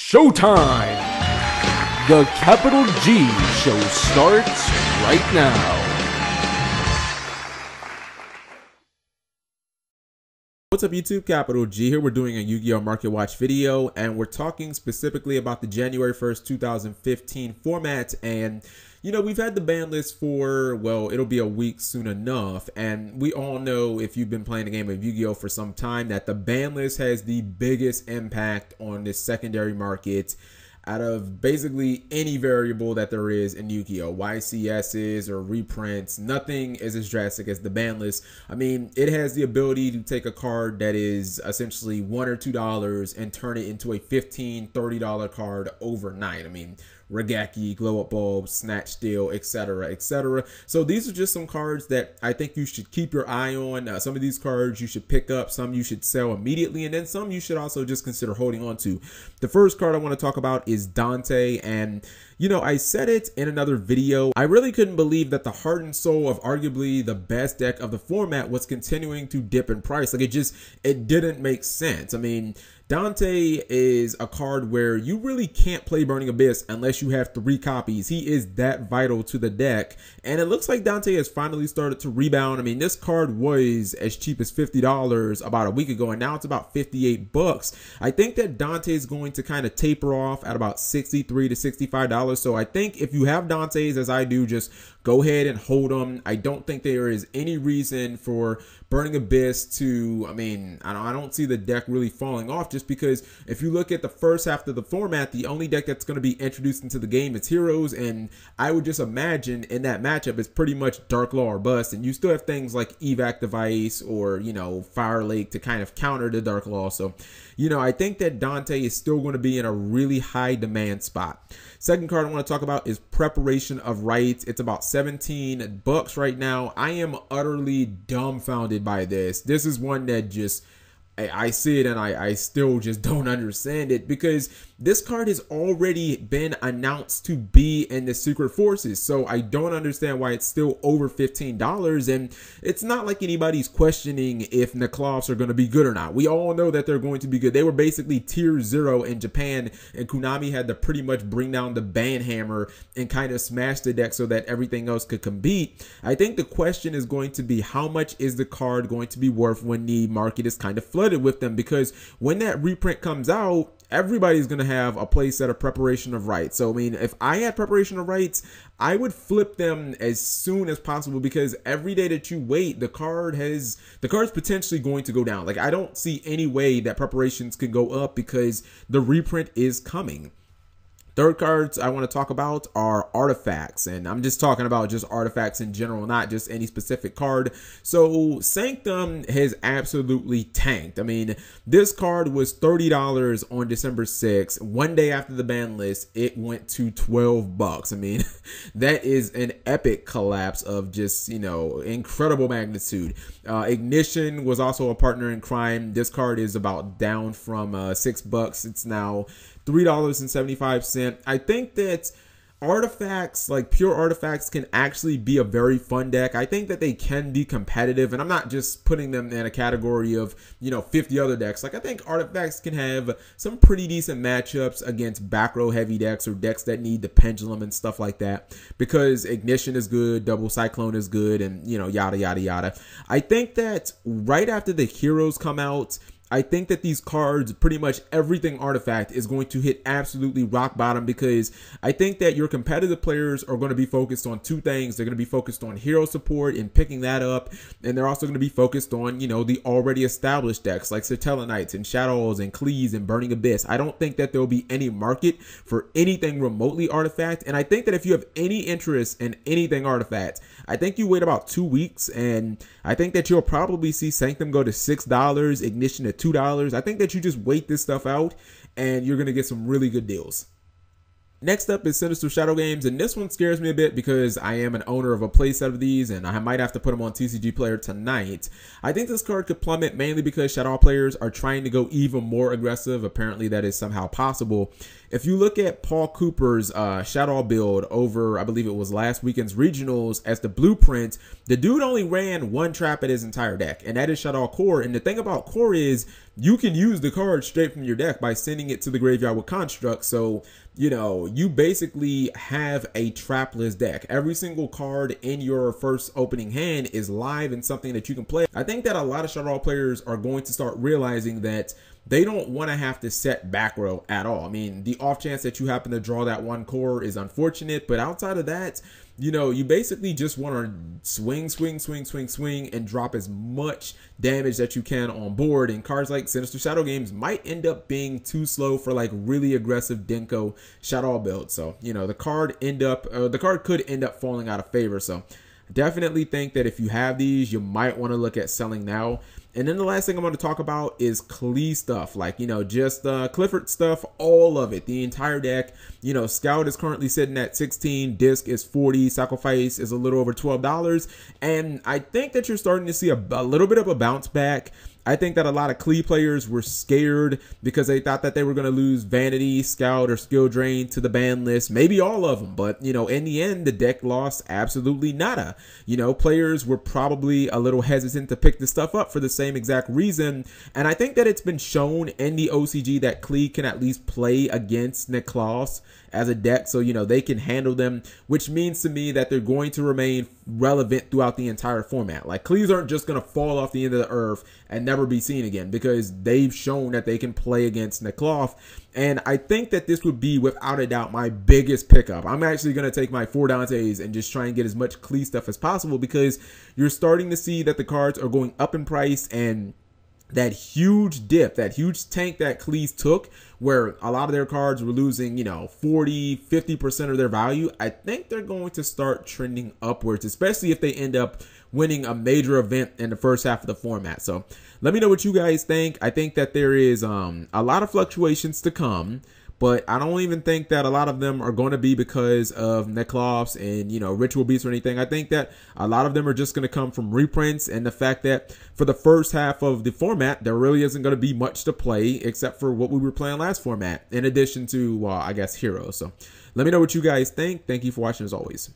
Showtime! The Capital G show starts right now. What's up YouTube, Capital G here. We're doing a Yu-Gi-Oh! Marketwatch video and we're talking specifically about the January 1st, 2015 format. And you know, we've had the ban list for, well, it'll be a week soon enough. And we all know, if you've been playing a game of Yu-Gi-Oh! For some time, that the ban list has the biggest impact on this secondary market out of basically any variable that there is in Yu-Gi-Oh! YCSs or reprints, nothing is as drastic as the ban list. I mean, it has the ability to take a card that is essentially $1 or $2 and turn it into a $15, $30 card overnight. I mean, Regaki, Glow Up Bulb, Snatch Steal, etc., etc. So these are just some cards that I think you should keep your eye on. Some of these cards you should pick up, some you should sell immediately, and then some you should also just consider holding on to. The first card I want to talk about is Dante, and you know, I said it in another video. I really couldn't believe that the heart and soul of arguably the best deck of the format was continuing to dip in price. Like, it didn't make sense. I mean, Dante is a card where you really can't play Burning Abyss unless you have 3 copies. He is that vital to the deck. And it looks like Dante has finally started to rebound. I mean, this card was as cheap as $50 about a week ago, and now it's about 58 bucks. I think that Dante is going to kind of taper off at about $63 to $65. So I think if you have Dantes, as I do, just go ahead and hold them. I don't think there is any reason for Burning Abyss to, I mean, I don't see the deck really falling off, just because if you look at the first half of the format, the only deck that's going to be introduced into the game is Heroes, and I would just imagine in that matchup it's pretty much Dark Law or bust, and you still have things like Evac Device or, you know, Fire Lake to kind of counter the Dark Law. So, you know, I think that Dante is still going to be in a really high demand spot. Second card I want to talk about is Preparation of Rites. It's about 17 bucks right now. I am utterly dumbfounded by this. This is one that just, I see it and I still just don't understand it, because this card has already been announced to be in the Secret Forces. So I don't understand why it's still over $15. And it's not like anybody's questioning if Qliphorts are going to be good or not. We all know that they're going to be good. They were basically tier 0 in Japan, and Konami had to pretty much bring down the ban hammer and kind of smash the deck so that everything else could compete. I think the question is going to be, how much is the card going to be worth when the market is kind of flooded with them? Because when that reprint comes out, everybody's going to have a play set of Preparation of Rites. So, I mean, if I had Preparation of Rites, I would flip them as soon as possible, because every day that you wait, the card's potentially going to go down. Like, I don't see any way that preparations can go up because the reprint is coming. Third cards I want to talk about are artifacts, and I'm just talking about just artifacts in general, not just any specific card. So Sanctum has absolutely tanked. I mean, this card was $30 on December 6th. One day after the ban list, it went to 12 bucks. I mean, that is an epic collapse of just, you know, incredible magnitude. Ignition was also a partner in crime. This card is about down from 6 bucks. It's now $3.75. I think that artifacts, like pure artifacts, can actually be a very fun deck. I think that they can be competitive, and I'm not just putting them in a category of, you know, 50 other decks. Like, I think artifacts can have some pretty decent matchups against back row heavy decks or decks that need the pendulum and stuff like that, because Ignition is good, Double Cyclone is good, and, you know, yada yada yada. I think that right after the Heroes come out, I think that these cards, pretty much everything artifact, is going to hit absolutely rock bottom, because I think that your competitive players are going to be focused on 2 things. They're going to be focused on hero support and picking that up, and they're also going to be focused on, you know, the already established decks like Satella Knights and Shadows and Qliphort and Burning Abyss. I don't think that there will be any market for anything remotely artifact, and I think that if you have any interest in anything artifact, I think you wait about 2 weeks, and I think that you'll probably see Sanctum go to $6, Ignition at $2. I think that you just wait this stuff out and you're going to get some really good deals. Next up is Sinister Shadow Games, and this one scares me a bit because I am an owner of a playset of these, and I might have to put them on TCG Player tonight. I think this card could plummet mainly because Shadow players are trying to go even more aggressive. Apparently that is somehow possible. If you look at Paul Cooper's Shadow build over, I believe it was last weekend's regionals as the blueprint, the dude only ran one trap at his entire deck, and that is Shadow Core. And the thing about Core is you can use the card straight from your deck by sending it to the graveyard with Construct. So, you know, you basically have a trapless deck. Every single card in your first opening hand is live and something that you can play. I think that a lot of Shadow players are going to start realizing that they don't want to have to set back row at all. I mean, the off chance that you happen to draw that one core is unfortunate, but outside of that, you know, you basically just want to swing, and drop as much damage that you can on board. And cards like Sinister Shadow Games might end up being too slow for like really aggressive Denko Shadow builds. So, you know, the card could end up falling out of favor. So definitely think that if you have these, you might want to look at selling now. And then the last thing I'm going to talk about is Qli stuff, like, you know, just Qliphort stuff, all of it, the entire deck. You know, Scout is currently sitting at 16, Disc is 40, Sacrifice is a little over $12. And I think that you're starting to see a little bit of a bounce back. I think that a lot of Qli players were scared because they thought that they were going to lose Vanity, Scout, or Skill Drain to the ban list. Maybe all of them. But, you know, in the end, the deck lost absolutely nada. You know, players were probably a little hesitant to pick this stuff up for the same exact reason. And I think that it's been shown in the OCG that Qli can at least play against Necklace as a deck. So, you know, they can handle them, which means to me that they're going to remain relevant throughout the entire format. Like, Qlis aren't just going to fall off the end of the earth and never be seen again because they've shown that they can play against Necklace. And I think that this would be, without a doubt, my biggest pickup. I'm actually going to take my 4 Dantes and just try and get as much Qli stuff as possible because you're starting to see that the cards are going up in price, and that huge dip, that huge tank that Qlis took, where a lot of their cards were losing, you know, 40-50% of their value, I think they're going to start trending upwards, especially if they end up winning a major event in the first half of the format. So let me know what you guys think. I think that there is a lot of fluctuations to come, but I don't even think that a lot of them are going to be because of Necklace and, you know, Ritual Beasts or anything. I think that a lot of them are just going to come from reprints and the fact that for the first half of the format, there really isn't going to be much to play except for what we were playing last format, in addition to, I guess, Heroes. So let me know what you guys think. Thank you for watching as always.